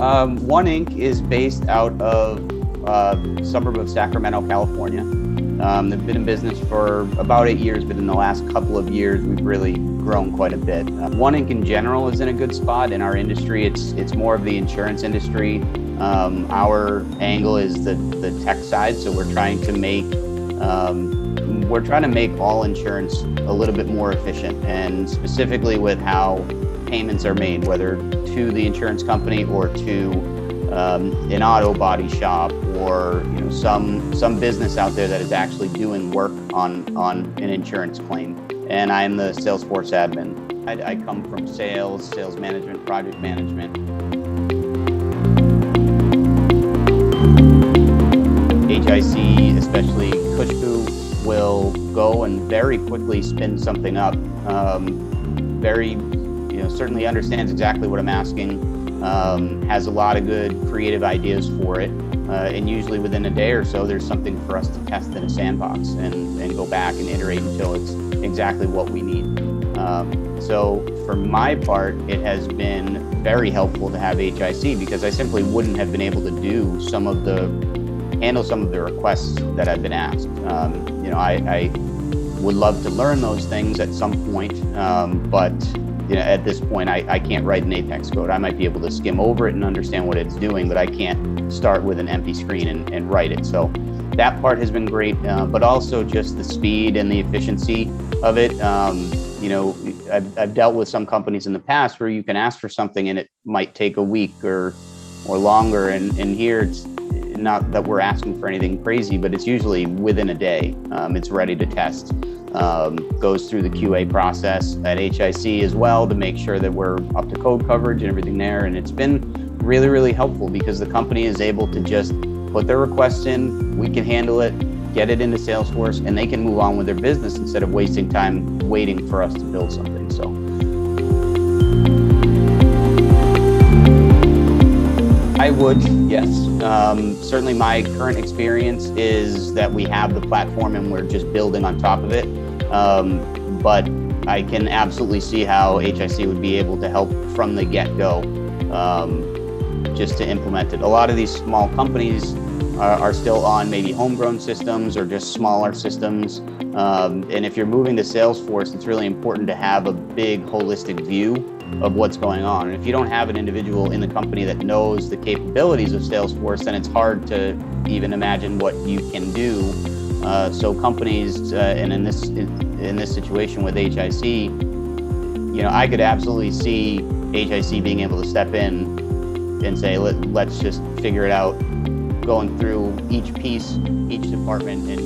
One Inc. is based out of suburb of Sacramento, California. They've been in business for about 8 years, but in the last couple of years, we've really grown quite a bit. One Inc. in general is in a good spot. In our industry, it's more of the insurance industry. Our angle is the tech side, so we're trying to make all insurance a little bit more efficient, and specifically with how payments are made, whether to the insurance company or to an auto body shop, or some business out there that is actually doing work on an insurance claim. And I'm the Salesforce admin. I come from sales management, project management. HIC, especially Kushku, will go and very quickly spin something up. Certainly understands exactly what I'm asking, has a lot of good creative ideas for it, and usually within a day or so, there's something for us to test in a sandbox and go back and iterate until it's exactly what we need. So for my part, it has been very helpful to have HIC, because I simply wouldn't have been able to handle some of the requests that I've been asked. I would love to learn those things at some point, but at this point, I can't write an Apex code. I might be able to skim over it and understand what it's doing, but I can't start with an empty screen and write it. So that part has been great, but also just the speed and the efficiency of it. I've dealt with some companies in the past where you can ask for something and it might take a week or longer. And here it's not that we're asking for anything crazy, but it's usually within a day. It's ready to test. Goes through the QA process at HIC as well to make sure that we're up to code coverage and everything there. And it's been really, really helpful, because the company is able to just put their requests in, we can handle it, get it into Salesforce, and they can move on with their business instead of wasting time waiting for us to build something. So I would, yes. Certainly my current experience is that we have the platform and we're just building on top of it. But I can absolutely see how HIC would be able to help from the get-go, just to implement it. A lot of these small companies are still on maybe homegrown systems or just smaller systems. And if you're moving to Salesforce, it's really important to have a big holistic view of what's going on. And if you don't have an individual in the company that knows the capabilities of Salesforce, then it's hard to even imagine what you can do. So companies, and in this situation with HIC, I could absolutely see HIC being able to step in and say, let's just figure it out, going through each piece, each department, and